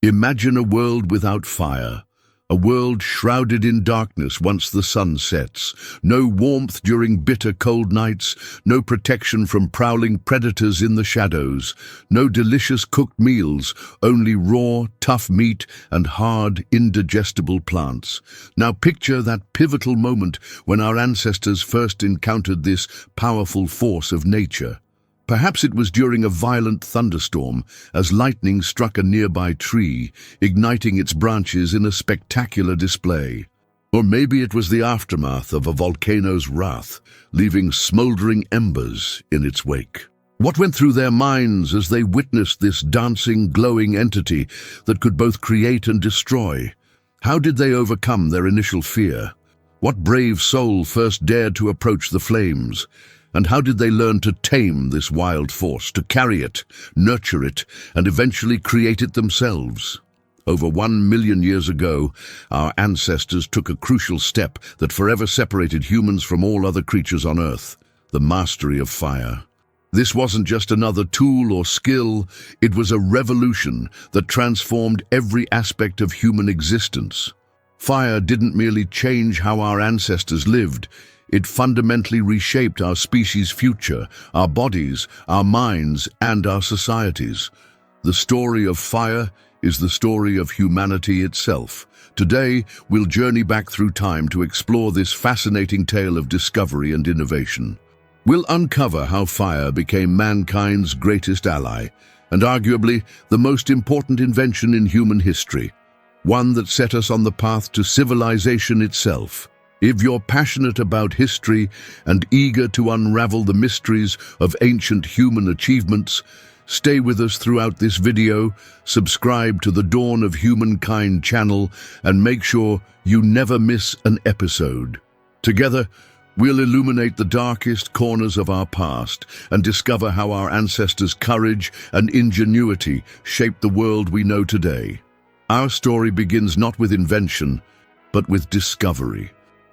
Imagine a world without fire, a world shrouded in darkness once the sun sets. No warmth during bitter cold nights, no protection from prowling predators in the shadows, no delicious cooked meals, only raw, tough meat and hard, indigestible plants. Now picture that pivotal moment when our ancestors first encountered this powerful force of nature. Perhaps it was during a violent thunderstorm, as lightning struck a nearby tree, igniting its branches in a spectacular display. Or maybe it was the aftermath of a volcano's wrath, leaving smoldering embers in its wake. What went through their minds as they witnessed this dancing, glowing entity that could both create and destroy? How did they overcome their initial fear? What brave soul first dared to approach the flames? And how did they learn to tame this wild force, to carry it, nurture it, and eventually create it themselves? Over 1 million years ago, our ancestors took a crucial step that forever separated humans from all other creatures on Earth: the mastery of fire. This wasn't just another tool or skill, it was a revolution that transformed every aspect of human existence. Fire didn't merely change how our ancestors lived, it fundamentally reshaped our species' future, our bodies, our minds, and our societies. The story of fire is the story of humanity itself. Today, we'll journey back through time to explore this fascinating tale of discovery and innovation. We'll uncover how fire became mankind's greatest ally, and arguably the most important invention in human history, one that set us on the path to civilization itself. If you're passionate about history and eager to unravel the mysteries of ancient human achievements, stay with us throughout this video, subscribe to the Dawn of Humankind channel, and make sure you never miss an episode. Together, we'll illuminate the darkest corners of our past and discover how our ancestors' courage and ingenuity shaped the world we know today. Our story begins not with invention, but with discovery.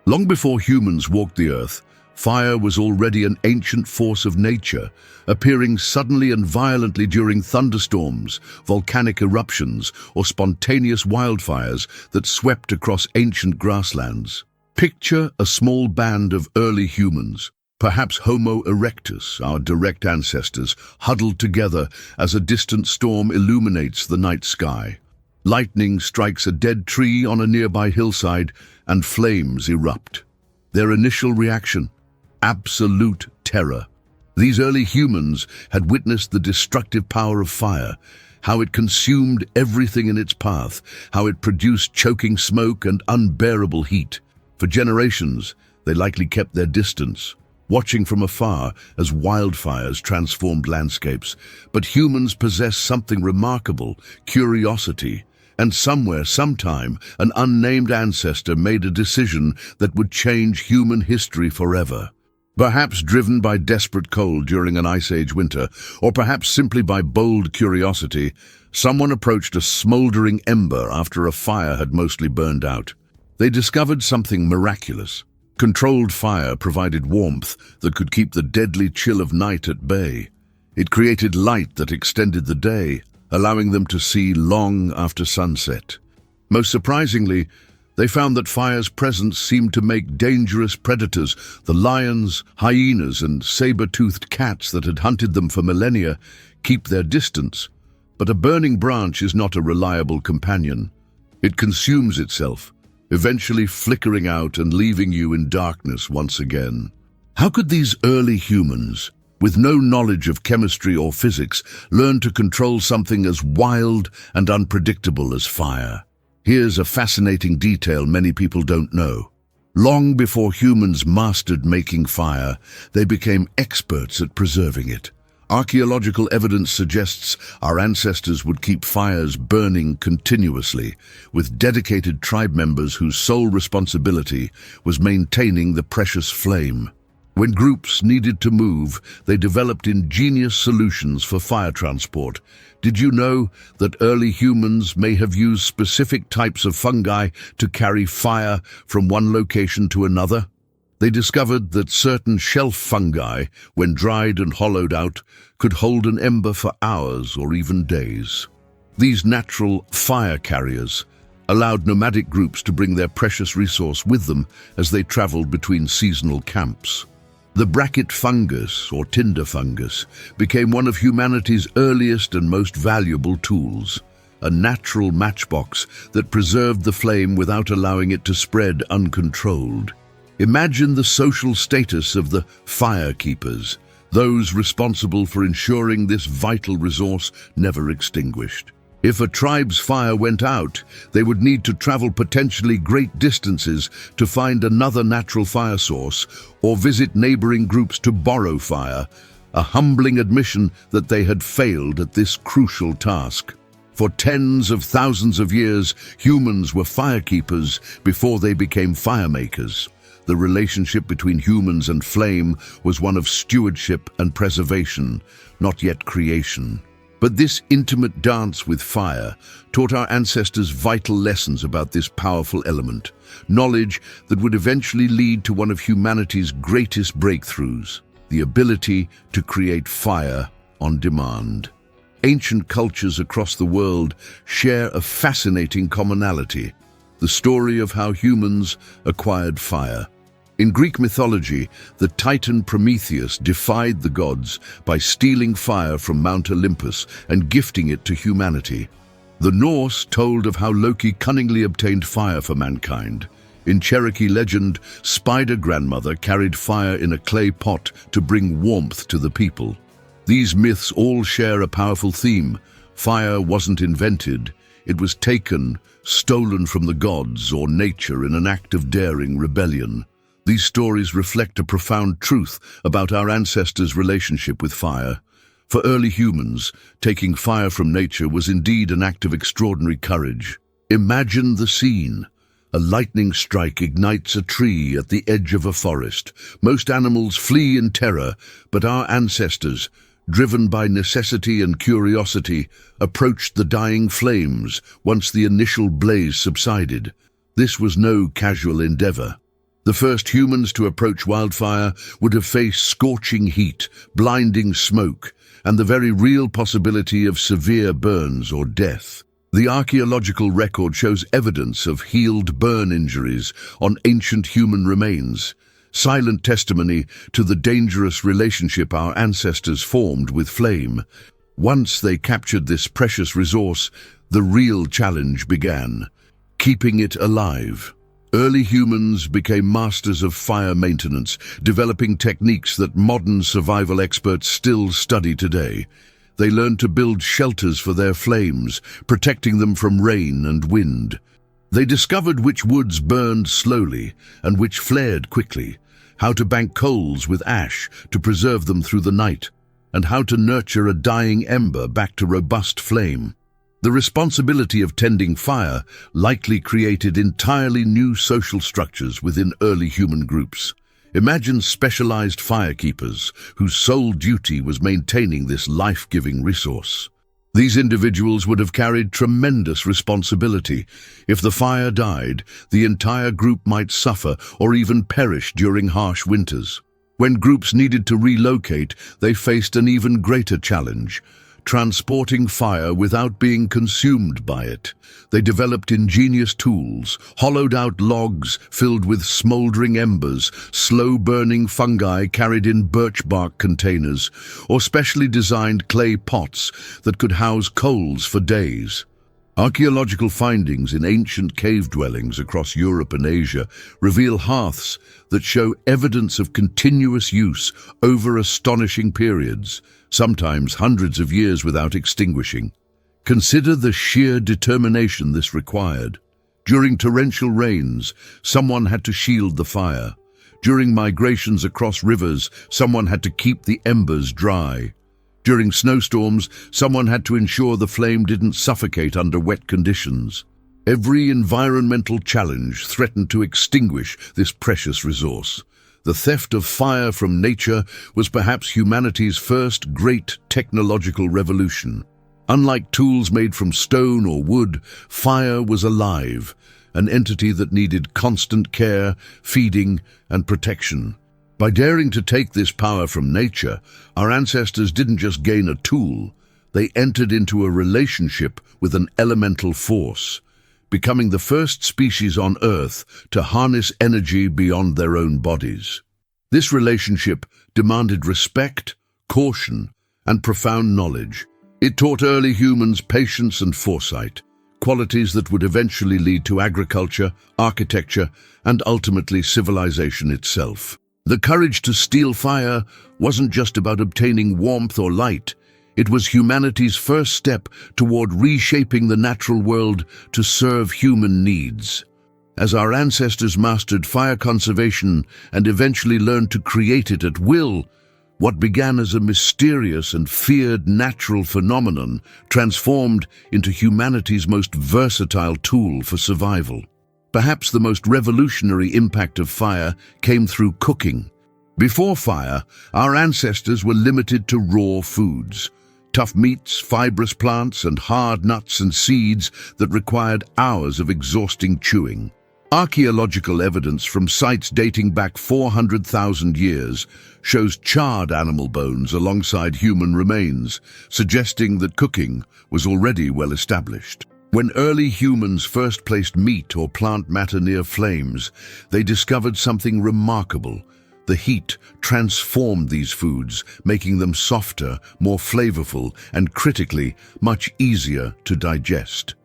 Long before humans walked the earth, fire was already an ancient force of nature, appearing suddenly and violently during thunderstorms, volcanic eruptions, or spontaneous wildfires that swept across ancient grasslands. Picture a small band of early humans, perhaps Homo erectus, our direct ancestors, huddled together as a distant storm illuminates the night sky. Lightning strikes a dead tree on a nearby hillside, and flames erupt. Their initial reaction? Absolute terror. These early humans had witnessed the destructive power of fire, how it consumed everything in its path, how it produced choking smoke and unbearable heat. For generations, they likely kept their distance, watching from afar as wildfires transformed landscapes. But humans possess something remarkable: curiosity. And somewhere, sometime, an unnamed ancestor made a decision that would change human history forever. Perhaps driven by desperate cold during an Ice Age winter, or perhaps simply by bold curiosity, someone approached a smoldering ember after a fire had mostly burned out. They discovered something miraculous. Controlled fire provided warmth that could keep the deadly chill of night at bay. It created light that extended the day, allowing them to see long after sunset. Most surprisingly, they found that fire's presence seemed to make dangerous predators, the lions, hyenas, and saber-toothed cats that had hunted them for millennia, keep their distance. But a burning branch is not a reliable companion. It consumes itself, eventually flickering out and leaving you in darkness once again. How could these early humans, with no knowledge of chemistry or physics, learn to control something as wild and unpredictable as fire? Here's a fascinating detail many people don't know. Long before humans mastered making fire, they became experts at preserving it. Archaeological evidence suggests our ancestors would keep fires burning continuously, with dedicated tribe members whose sole responsibility was maintaining the precious flame. When groups needed to move, they developed ingenious solutions for fire transport. Did you know that early humans may have used specific types of fungi to carry fire from one location to another? They discovered that certain shelf fungi, when dried and hollowed out, could hold an ember for hours or even days. These natural fire carriers allowed nomadic groups to bring their precious resource with them as they traveled between seasonal camps. The bracket fungus, or tinder fungus, became one of humanity's earliest and most valuable tools, a natural matchbox that preserved the flame without allowing it to spread uncontrolled. Imagine the social status of the fire keepers, those responsible for ensuring this vital resource never extinguished. If a tribe's fire went out, they would need to travel potentially great distances to find another natural fire source or visit neighboring groups to borrow fire, a humbling admission that they had failed at this crucial task. For tens of thousands of years, humans were firekeepers before they became firemakers. The relationship between humans and flame was one of stewardship and preservation, not yet creation. But this intimate dance with fire taught our ancestors vital lessons about this powerful element, knowledge that would eventually lead to one of humanity's greatest breakthroughs, the ability to create fire on demand. Ancient cultures across the world share a fascinating commonality, the story of how humans acquired fire. In Greek mythology, the Titan Prometheus defied the gods by stealing fire from Mount Olympus and gifting it to humanity. The Norse told of how Loki cunningly obtained fire for mankind. In Cherokee legend, Spider Grandmother carried fire in a clay pot to bring warmth to the people. These myths all share a powerful theme. Fire wasn't invented, it was taken, stolen from the gods or nature in an act of daring rebellion. These stories reflect a profound truth about our ancestors' relationship with fire. For early humans, taking fire from nature was indeed an act of extraordinary courage. Imagine the scene. A lightning strike ignites a tree at the edge of a forest. Most animals flee in terror, but our ancestors, driven by necessity and curiosity, approached the dying flames once the initial blaze subsided. This was no casual endeavor. The first humans to approach wildfire would have faced scorching heat, blinding smoke, and the very real possibility of severe burns or death. The archaeological record shows evidence of healed burn injuries on ancient human remains, silent testimony to the dangerous relationship our ancestors formed with flame. Once they captured this precious resource, the real challenge began, keeping it alive. Early humans became masters of fire maintenance, developing techniques that modern survival experts still study today. They learned to build shelters for their flames, protecting them from rain and wind. They discovered which woods burned slowly and which flared quickly, how to bank coals with ash to preserve them through the night, and how to nurture a dying ember back to robust flame. The responsibility of tending fire likely created entirely new social structures within early human groups. Imagine specialized firekeepers whose sole duty was maintaining this life-giving resource. These individuals would have carried tremendous responsibility. If the fire died, the entire group might suffer or even perish during harsh winters. When groups needed to relocate, they faced an even greater challenge: transporting fire without being consumed by it. They developed ingenious tools, hollowed out logs filled with smoldering embers, slow-burning fungi carried in birch bark containers, or specially designed clay pots that could house coals for days. Archaeological findings in ancient cave dwellings across Europe and Asia reveal hearths that show evidence of continuous use over astonishing periods, sometimes hundreds of years without extinguishing. Consider the sheer determination this required. During torrential rains, someone had to shield the fire. During migrations across rivers, someone had to keep the embers dry. During snowstorms, someone had to ensure the flame didn't suffocate under wet conditions. Every environmental challenge threatened to extinguish this precious resource. The theft of fire from nature was perhaps humanity's first great technological revolution. Unlike tools made from stone or wood, fire was alive, an entity that needed constant care, feeding, and protection. By daring to take this power from nature, our ancestors didn't just gain a tool, They entered into a relationship with an elemental force, becoming the first species on Earth to harness energy beyond their own bodies. This relationship demanded respect, caution, and profound knowledge. It taught early humans patience and foresight, qualities that would eventually lead to agriculture, architecture, and ultimately civilization itself. The courage to steal fire wasn't just about obtaining warmth or light. It was humanity's first step toward reshaping the natural world to serve human needs. As our ancestors mastered fire conservation and eventually learned to create it at will, what began as a mysterious and feared natural phenomenon transformed into humanity's most versatile tool for survival. Perhaps the most revolutionary impact of fire came through cooking. Before fire, our ancestors were limited to raw foods, tough meats, fibrous plants, and hard nuts and seeds that required hours of exhausting chewing. Archaeological evidence from sites dating back 400,000 years shows charred animal bones alongside human remains, suggesting that cooking was already well established. When early humans first placed meat or plant matter near flames, they discovered something remarkable. The heat transformed these foods, making them softer, more flavorful, and critically, much easier to digest.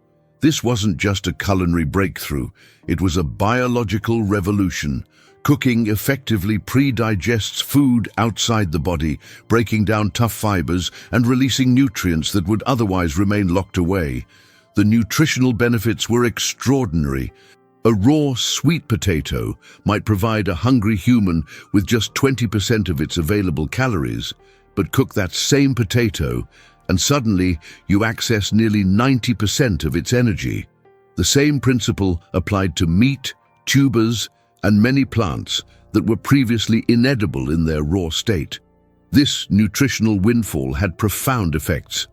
This wasn't just a culinary breakthrough, it was a biological revolution. Cooking effectively pre-digests food outside the body, breaking down tough fibers and releasing nutrients that would otherwise remain locked away. The nutritional benefits were extraordinary. A raw sweet potato might provide a hungry human with just 20% of its available calories, but cook that same potato and suddenly you access nearly 90% of its energy. The same principle applied to meat, tubers, and many plants that were previously inedible in their raw state. This nutritional windfall had profound effects.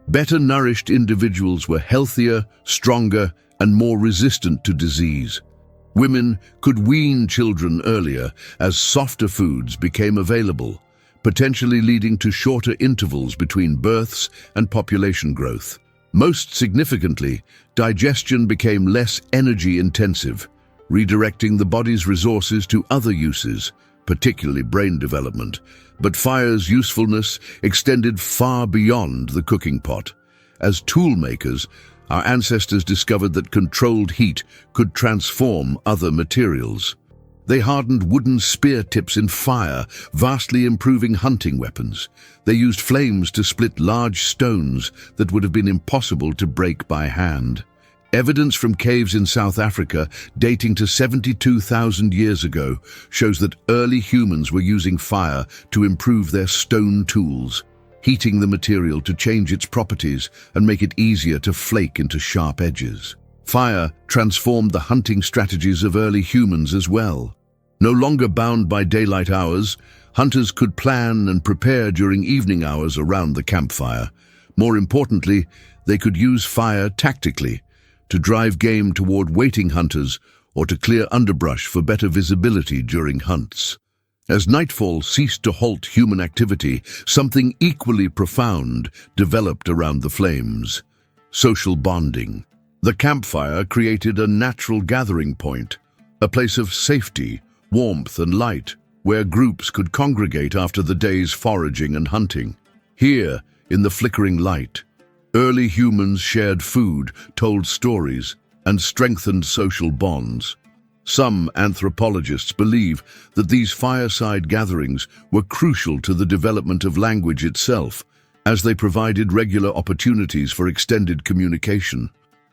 Better nourished individuals were healthier, stronger, and more resistant to disease. Women could wean children earlier as softer foods became available, potentially leading to shorter intervals between births and population growth. Most significantly, digestion became less energy-intensive, redirecting the body's resources to other uses, particularly brain development. But fire's usefulness extended far beyond the cooking pot. As tool makers, our ancestors discovered that controlled heat could transform other materials. They hardened wooden spear tips in fire, vastly improving hunting weapons. They used flames to split large stones that would have been impossible to break by hand. Evidence from caves in South Africa, dating to 72,000 years ago, shows that early humans were using fire to improve their stone tools, heating the material to change its properties and make it easier to flake into sharp edges. Fire transformed the hunting strategies of early humans as well. No longer bound by daylight hours, hunters could plan and prepare during evening hours around the campfire. More importantly, they could use fire tactically, to drive game toward waiting hunters or to clear underbrush for better visibility during hunts. As nightfall ceased to halt human activity, something equally profound developed around the flames: social bonding. The campfire created a natural gathering point, a place of safety, warmth, and light, where groups could congregate after the day's foraging and hunting. Here, in the flickering light, early humans shared food, told stories, and strengthened social bonds. Some anthropologists believe that these fireside gatherings were crucial to the development of language itself, as they provided regular opportunities for extended communication.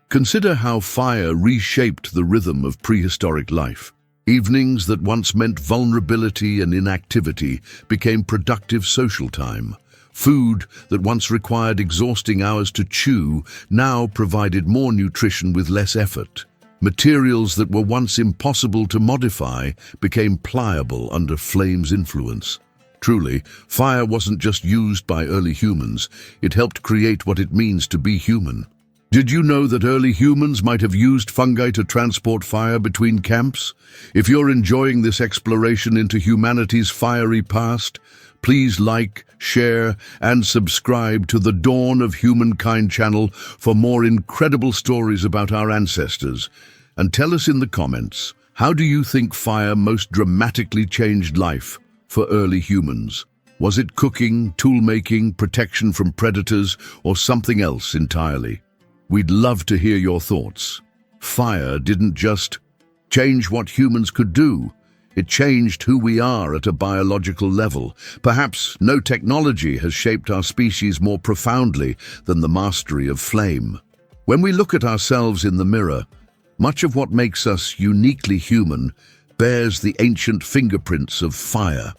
Consider how fire reshaped the rhythm of prehistoric life. Evenings that once meant vulnerability and inactivity became productive social time. Food that once required exhausting hours to chew now provided more nutrition with less effort. Materials that were once impossible to modify became pliable under flame's influence. Truly, fire wasn't just used by early humans, it helped create what it means to be human. Did you know that early humans might have used fungi to transport fire between camps? If you're enjoying this exploration into humanity's fiery past, Please like, share, and subscribe to the Dawn of Humankind channel for more incredible stories about our ancestors. And tell us in the comments, how do you think fire most dramatically changed life for early humans? Was it cooking, tool-making, protection from predators, or something else entirely? We'd love to hear your thoughts. Fire didn't just change what humans could do. It changed who we are at a biological level. Perhaps no technology has shaped our species more profoundly than the mastery of flame. When we look at ourselves in the mirror, much of what makes us uniquely human bears the ancient fingerprints of fire.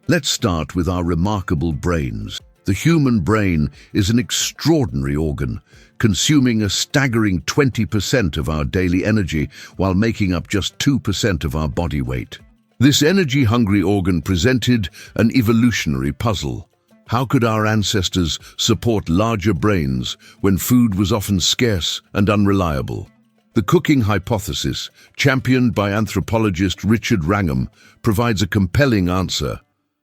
Let's start with our remarkable brains. The human brain is an extraordinary organ, consuming a staggering 20% of our daily energy while making up just 2% of our body weight. This energy-hungry organ presented an evolutionary puzzle. How could our ancestors support larger brains when food was often scarce and unreliable? The cooking hypothesis, championed by anthropologist Richard Wrangham, provides a compelling answer.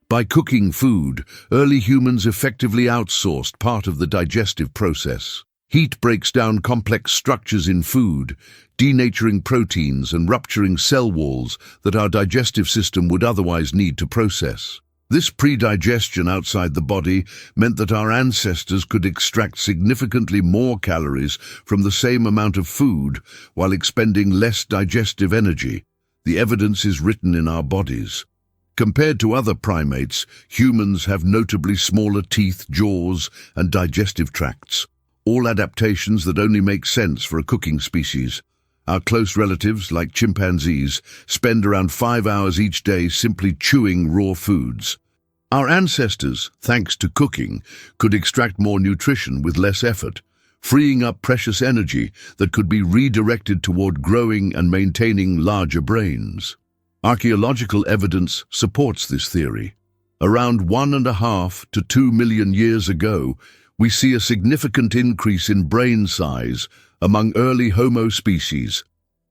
By cooking food, early humans effectively outsourced part of the digestive process. Heat breaks down complex structures in food, denaturing proteins and rupturing cell walls that our digestive system would otherwise need to process. This pre-digestion outside the body meant that our ancestors could extract significantly more calories from the same amount of food while expending less digestive energy. The evidence is written in our bodies. Compared to other primates, humans have notably smaller teeth, jaws, and digestive tracts, all adaptations that only make sense for a cooking species. Our close relatives, like chimpanzees, spend around 5 hours each day simply chewing raw foods. Our ancestors, thanks to cooking, could extract more nutrition with less effort, freeing up precious energy that could be redirected toward growing and maintaining larger brains. Archaeological evidence supports this theory. Around 1.5 to 2 million years ago, we see a significant increase in brain size among early Homo species,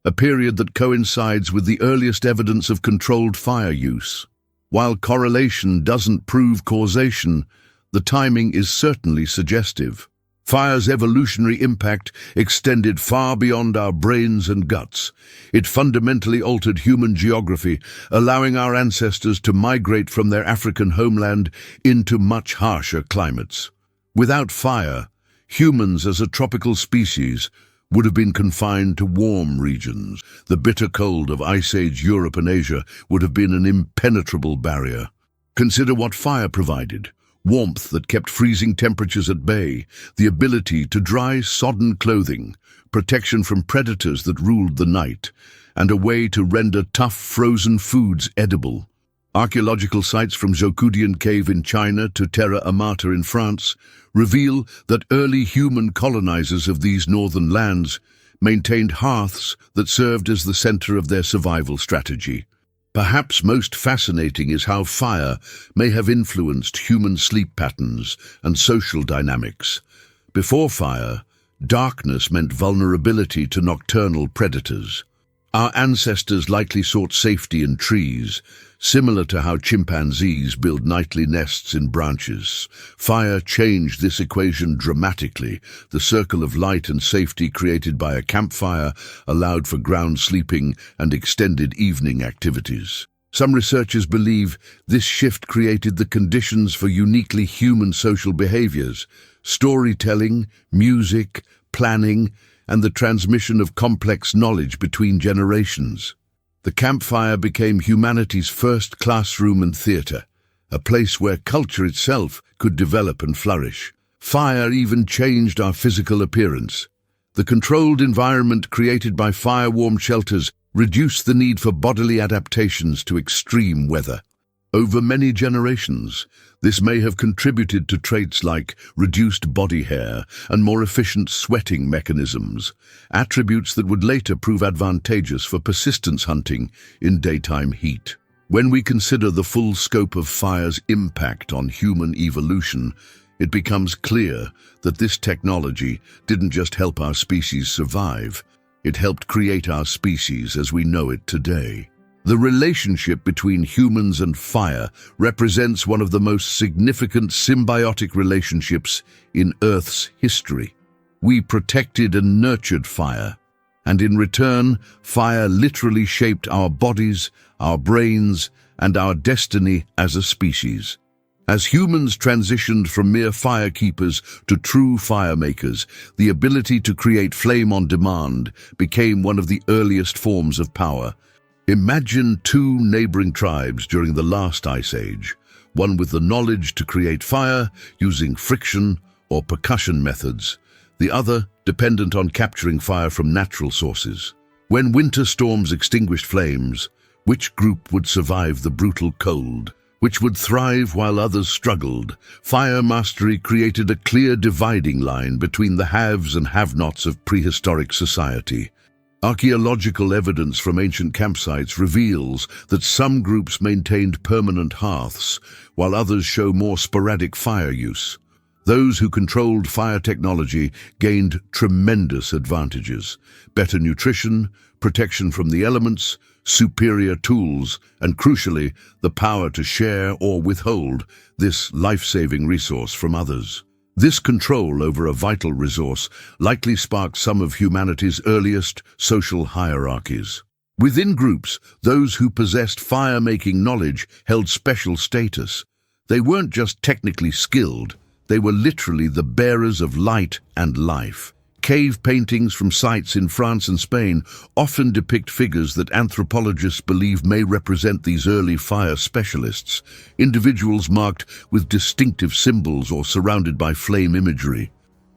a period that coincides with the earliest evidence of controlled fire use. While correlation doesn't prove causation, the timing is certainly suggestive. Fire's evolutionary impact extended far beyond our brains and guts. It fundamentally altered human geography, allowing our ancestors to migrate from their African homeland into much harsher climates. Without fire, humans as a tropical species would have been confined to warm regions. The bitter cold of Ice Age Europe and Asia would have been an impenetrable barrier. Consider what fire provided. Warmth that kept freezing temperatures at bay, the ability to dry sodden clothing, protection from predators that ruled the night, and a way to render tough frozen foods edible. Archaeological sites from Zhoukoudian Cave in China to Terra Amata in France reveal that early human colonizers of these northern lands maintained hearths that served as the center of their survival strategy. Perhaps most fascinating is how fire may have influenced human sleep patterns and social dynamics. Before fire, darkness meant vulnerability to nocturnal predators. Our ancestors likely sought safety in trees, similar to how chimpanzees build nightly nests in branches. Fire changed this equation dramatically. The circle of light and safety created by a campfire allowed for ground sleeping and extended evening activities. Some researchers believe this shift created the conditions for uniquely human social behaviors: storytelling, music, planning, and the transmission of complex knowledge between generations. The campfire became humanity's first classroom and theater, a place where culture itself could develop and flourish. Fire even changed our physical appearance. The controlled environment created by fire-warmed shelters reduced the need for bodily adaptations to extreme weather. Over many generations, this may have contributed to traits like reduced body hair and more efficient sweating mechanisms, attributes that would later prove advantageous for persistence hunting in daytime heat. When we consider the full scope of fire's impact on human evolution, it becomes clear that this technology didn't just help our species survive, it helped create our species as we know it today. The relationship between humans and fire represents one of the most significant symbiotic relationships in Earth's history. We protected and nurtured fire, and in return, fire literally shaped our bodies, our brains, and our destiny as a species. As humans transitioned from mere firekeepers to true firemakers, the ability to create flame on demand became one of the earliest forms of power. Imagine two neighboring tribes during the last ice age, one with the knowledge to create fire using friction or percussion methods, the other dependent on capturing fire from natural sources. When winter storms extinguished flames, which group would survive the brutal cold? Which would thrive while others struggled? Fire mastery created a clear dividing line between the haves and have-nots of prehistoric society. Archaeological evidence from ancient campsites reveals that some groups maintained permanent hearths, while others show more sporadic fire use. Those who controlled fire technology gained tremendous advantages: better nutrition, protection from the elements, superior tools, and crucially, the power to share or withhold this life-saving resource from others. This control over a vital resource likely sparked some of humanity's earliest social hierarchies. Within groups, those who possessed fire-making knowledge held special status. They weren't just technically skilled, they were literally the bearers of light and life. Cave paintings from sites in France and Spain often depict figures that anthropologists believe may represent these early fire specialists, individuals marked with distinctive symbols or surrounded by flame imagery.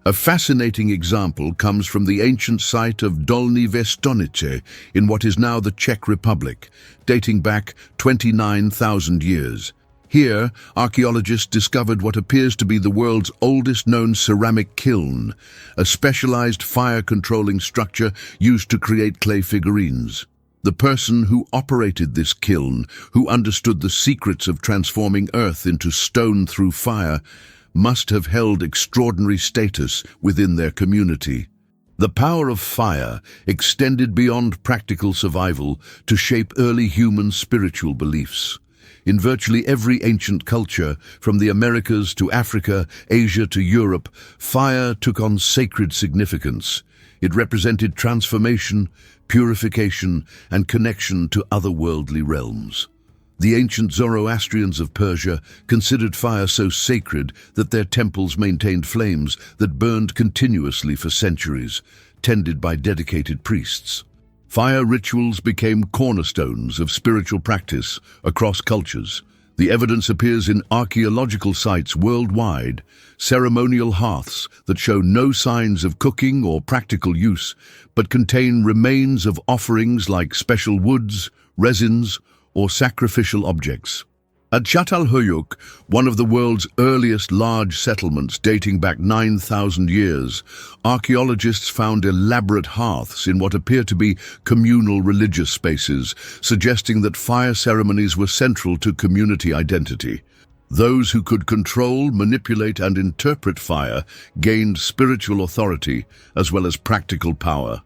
A fascinating example comes from the ancient site of Dolní Věstonice in what is now the Czech Republic, dating back 29,000 years. Here, archaeologists discovered what appears to be the world's oldest known ceramic kiln, a specialized fire-controlling structure used to create clay figurines. The person who operated this kiln, who understood the secrets of transforming earth into stone through fire, must have held extraordinary status within their community. The power of fire extended beyond practical survival to shape early human spiritual beliefs. In virtually every ancient culture, from the Americas to Africa, Asia to Europe, fire took on sacred significance. It represented transformation, purification, and connection to otherworldly realms. The ancient Zoroastrians of Persia considered fire so sacred that their temples maintained flames that burned continuously for centuries, tended by dedicated priests. Fire rituals became cornerstones of spiritual practice across cultures. The evidence appears in archaeological sites worldwide, ceremonial hearths that show no signs of cooking or practical use, but contain remains of offerings like special woods, resins, or sacrificial objects. At Çatalhöyük, one of the world's earliest large settlements dating back 9,000 years, archaeologists found elaborate hearths in what appear to be communal religious spaces, suggesting that fire ceremonies were central to community identity. Those who could control, manipulate, and interpret fire gained spiritual authority as well as practical power.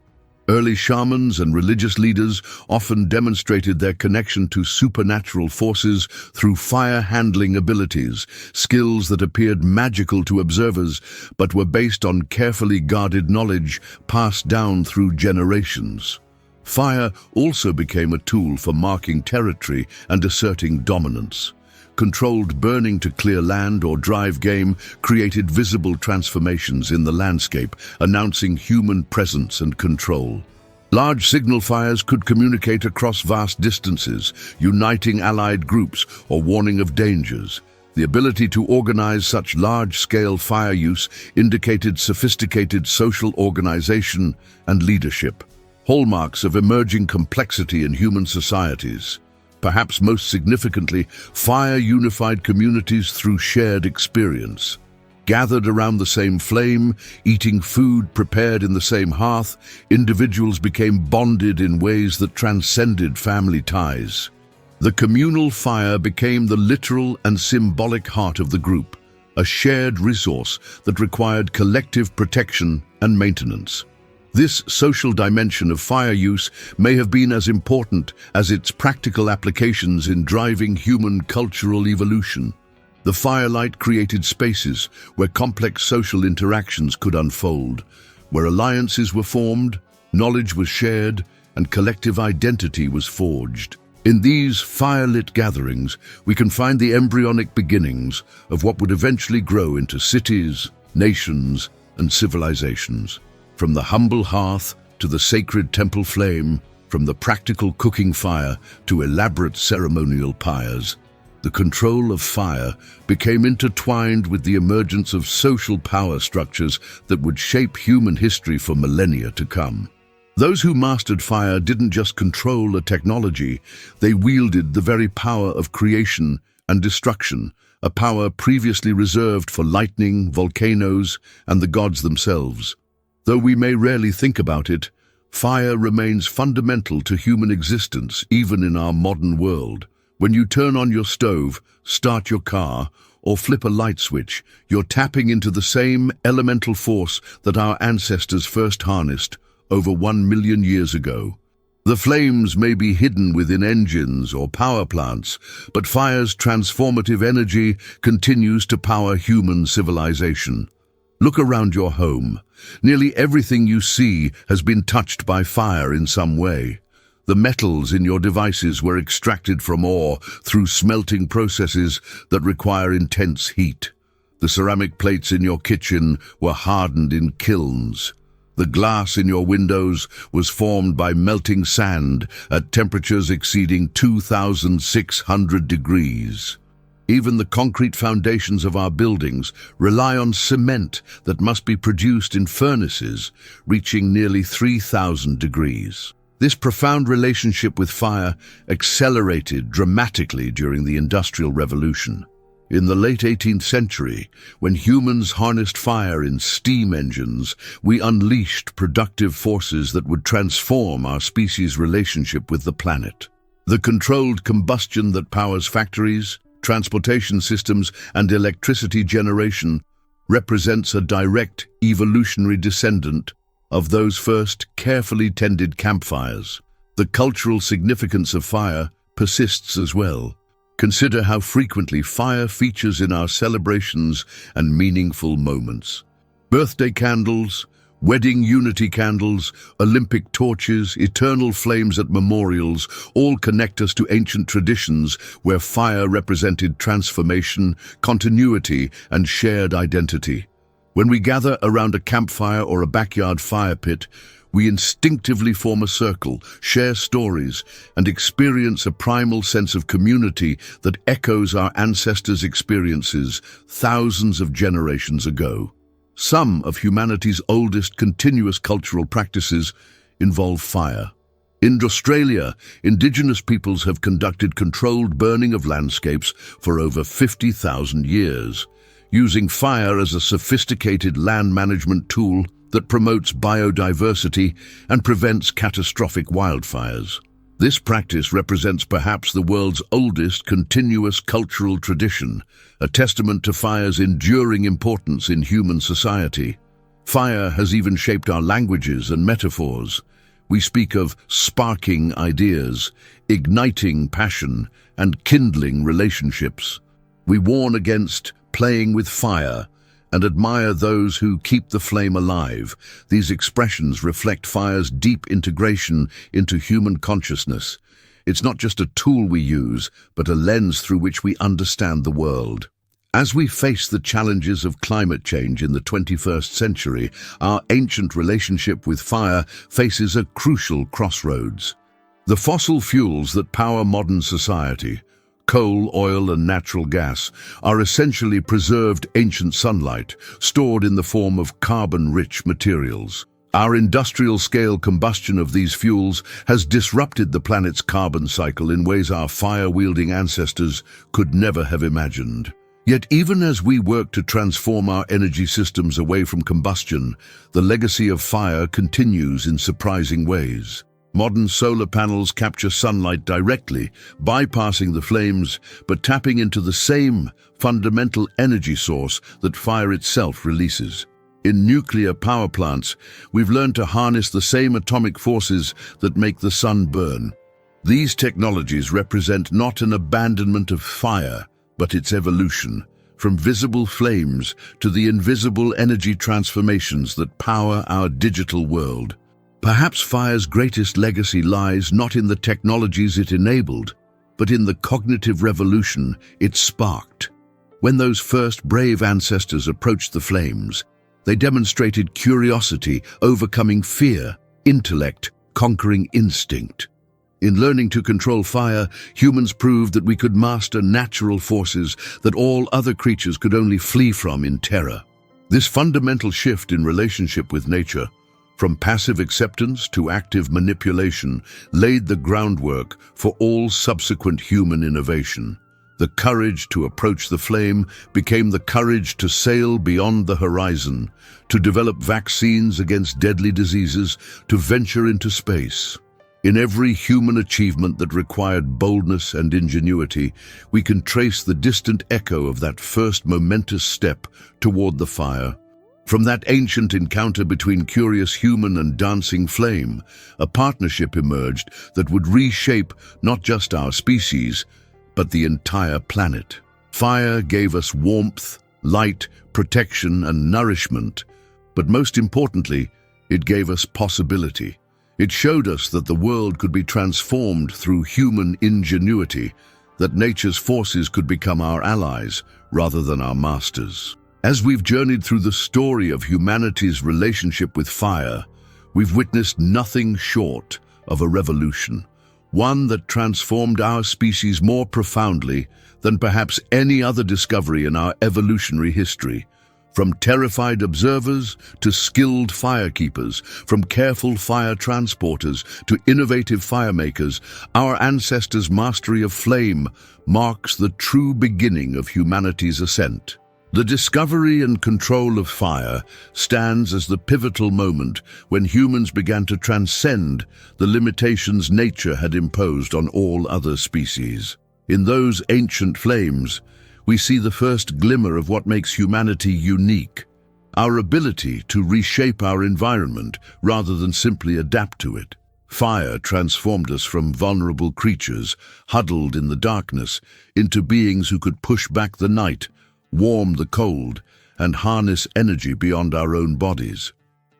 Early shamans and religious leaders often demonstrated their connection to supernatural forces through fire-handling abilities, skills that appeared magical to observers but were based on carefully guarded knowledge passed down through generations. Fire also became a tool for marking territory and asserting dominance. Controlled burning to clear land or drive game created visible transformations in the landscape, announcing human presence and control. Large signal fires could communicate across vast distances, uniting allied groups or warning of dangers. The ability to organize such large-scale fire use indicated sophisticated social organization and leadership, hallmarks of emerging complexity in human societies. Perhaps most significantly, fire unified communities through shared experience. Gathered around the same flame, eating food prepared in the same hearth, individuals became bonded in ways that transcended family ties. The communal fire became the literal and symbolic heart of the group, a shared resource that required collective protection and maintenance. This social dimension of fire use may have been as important as its practical applications in driving human cultural evolution. The firelight created spaces where complex social interactions could unfold, where alliances were formed, knowledge was shared, and collective identity was forged. In these firelit gatherings, we can find the embryonic beginnings of what would eventually grow into cities, nations, and civilizations. From the humble hearth to the sacred temple flame, from the practical cooking fire to elaborate ceremonial pyres, the control of fire became intertwined with the emergence of social power structures that would shape human history for millennia to come. Those who mastered fire didn't just control a technology, they wielded the very power of creation and destruction, a power previously reserved for lightning, volcanoes, and the gods themselves. Though we may rarely think about it, fire remains fundamental to human existence even in our modern world. When you turn on your stove, start your car, or flip a light switch, you're tapping into the same elemental force that our ancestors first harnessed over 1 million years ago. The flames may be hidden within engines or power plants, but fire's transformative energy continues to power human civilization. Look around your home. Nearly everything you see has been touched by fire in some way. The metals in your devices were extracted from ore through smelting processes that require intense heat. The ceramic plates in your kitchen were hardened in kilns. The glass in your windows was formed by melting sand at temperatures exceeding 2,600 degrees. Even the concrete foundations of our buildings rely on cement that must be produced in furnaces reaching nearly 3,000 degrees. This profound relationship with fire accelerated dramatically during the Industrial Revolution. In the late 18th century, when humans harnessed fire in steam engines, we unleashed productive forces that would transform our species' relationship with the planet. The controlled combustion that powers factories, transportation systems, and electricity generation represents a direct evolutionary descendant of those first carefully tended campfires. The cultural significance of fire persists as well. Consider how frequently fire features in our celebrations and meaningful moments. Birthday candles, wedding unity candles, Olympic torches, eternal flames at memorials all connect us to ancient traditions where fire represented transformation, continuity, and shared identity. When we gather around a campfire or a backyard fire pit, we instinctively form a circle, share stories, and experience a primal sense of community that echoes our ancestors' experiences thousands of generations ago. Some of humanity's oldest continuous cultural practices involve fire. In Australia, indigenous peoples have conducted controlled burning of landscapes for over 50,000 years, using fire as a sophisticated land management tool that promotes biodiversity and prevents catastrophic wildfires. This practice represents perhaps the world's oldest continuous cultural tradition, a testament to fire's enduring importance in human society. Fire has even shaped our languages and metaphors. We speak of sparking ideas, igniting passion, and kindling relationships. We warn against playing with fire and admire those who keep the flame alive. These expressions reflect fire's deep integration into human consciousness. It's not just a tool we use, but a lens through which we understand the world. As we face the challenges of climate change in the 21st century, our ancient relationship with fire faces a crucial crossroads. The fossil fuels that power modern society, coal, oil, and natural gas, are essentially preserved ancient sunlight, stored in the form of carbon-rich materials. Our industrial-scale combustion of these fuels has disrupted the planet's carbon cycle in ways our fire-wielding ancestors could never have imagined. Yet even as we work to transform our energy systems away from combustion, the legacy of fire continues in surprising ways. Modern solar panels capture sunlight directly, bypassing the flames, but tapping into the same fundamental energy source that fire itself releases. In nuclear power plants, we've learned to harness the same atomic forces that make the sun burn. These technologies represent not an abandonment of fire, but its evolution, from visible flames to the invisible energy transformations that power our digital world. Perhaps fire's greatest legacy lies not in the technologies it enabled, but in the cognitive revolution it sparked. When those first brave ancestors approached the flames, they demonstrated curiosity, overcoming fear, intellect, conquering instinct. In learning to control fire, humans proved that we could master natural forces that all other creatures could only flee from in terror. This fundamental shift in relationship with nature, from passive acceptance to active manipulation, laid the groundwork for all subsequent human innovation. The courage to approach the flame became the courage to sail beyond the horizon, to develop vaccines against deadly diseases, to venture into space. In every human achievement that required boldness and ingenuity, we can trace the distant echo of that first momentous step toward the fire. From that ancient encounter between curious human and dancing flame, a partnership emerged that would reshape not just our species, but the entire planet. Fire gave us warmth, light, protection, and nourishment, but most importantly, it gave us possibility. It showed us that the world could be transformed through human ingenuity, that nature's forces could become our allies rather than our masters. As we've journeyed through the story of humanity's relationship with fire, we've witnessed nothing short of a revolution, one that transformed our species more profoundly than perhaps any other discovery in our evolutionary history. From terrified observers to skilled firekeepers, from careful fire transporters to innovative firemakers, our ancestors' mastery of flame marks the true beginning of humanity's ascent. The discovery and control of fire stands as the pivotal moment when humans began to transcend the limitations nature had imposed on all other species. In those ancient flames, we see the first glimmer of what makes humanity unique, our ability to reshape our environment rather than simply adapt to it. Fire transformed us from vulnerable creatures, huddled in the darkness, into beings who could push back the night, warm the cold, and harness energy beyond our own bodies.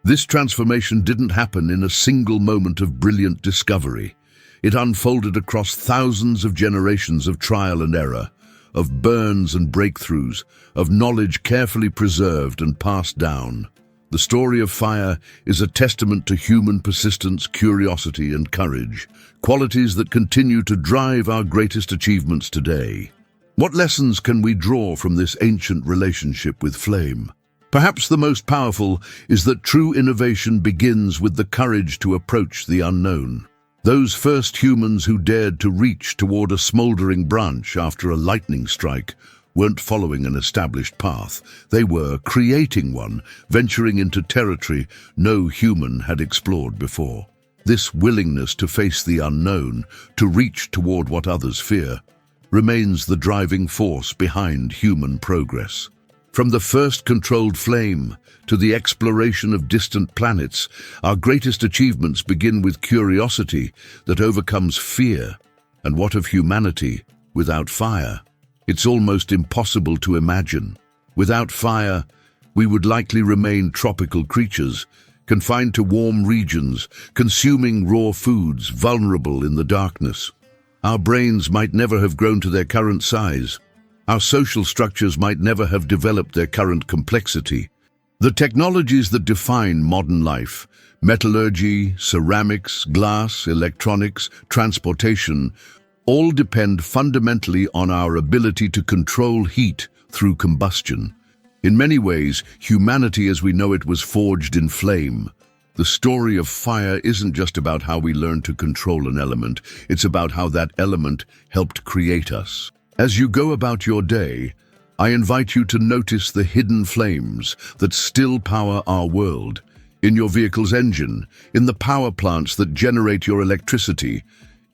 This transformation didn't happen in a single moment of brilliant discovery. It unfolded across thousands of generations of trial and error, of burns and breakthroughs, of knowledge carefully preserved and passed down. The story of fire is a testament to human persistence, curiosity, and courage, qualities that continue to drive our greatest achievements today. What lessons can we draw from this ancient relationship with flame? Perhaps the most powerful is that true innovation begins with the courage to approach the unknown. Those first humans who dared to reach toward a smoldering branch after a lightning strike weren't following an established path. They were creating one, venturing into territory no human had explored before. This willingness to face the unknown, to reach toward what others fear, remains the driving force behind human progress. From the first controlled flame to the exploration of distant planets, our greatest achievements begin with curiosity that overcomes fear. And what of humanity without fire? It's almost impossible to imagine. Without fire, we would likely remain tropical creatures, confined to warm regions, consuming raw foods, vulnerable in the darkness. Our brains might never have grown to their current size. Our social structures might never have developed their current complexity. The technologies that define modern life, metallurgy, ceramics, glass, electronics, transportation, all depend fundamentally on our ability to control heat through combustion. In many ways, humanity as we know it was forged in flame. The story of fire isn't just about how we learned to control an element, it's about how that element helped create us. As you go about your day, I invite you to notice the hidden flames that still power our world. In your vehicle's engine, in the power plants that generate your electricity,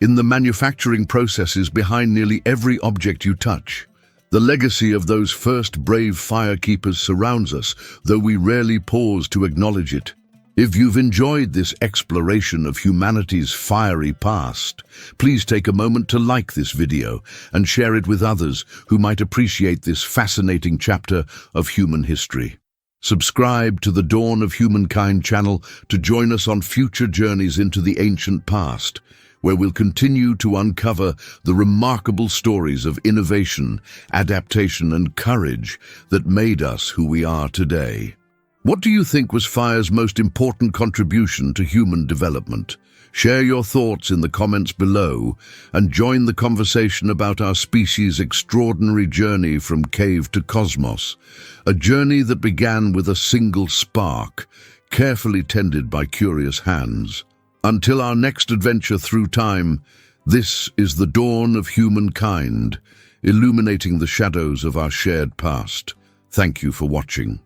in the manufacturing processes behind nearly every object you touch. The legacy of those first brave firekeepers surrounds us, though we rarely pause to acknowledge it. If you've enjoyed this exploration of humanity's fiery past, please take a moment to like this video and share it with others who might appreciate this fascinating chapter of human history. Subscribe to the Dawn of Humankind channel to join us on future journeys into the ancient past, where we'll continue to uncover the remarkable stories of innovation, adaptation, and courage that made us who we are today. What do you think was fire's most important contribution to human development? Share your thoughts in the comments below and join the conversation about our species' extraordinary journey from cave to cosmos, a journey that began with a single spark, carefully tended by curious hands. Until our next adventure through time, this is the dawn of humankind, illuminating the shadows of our shared past. Thank you for watching.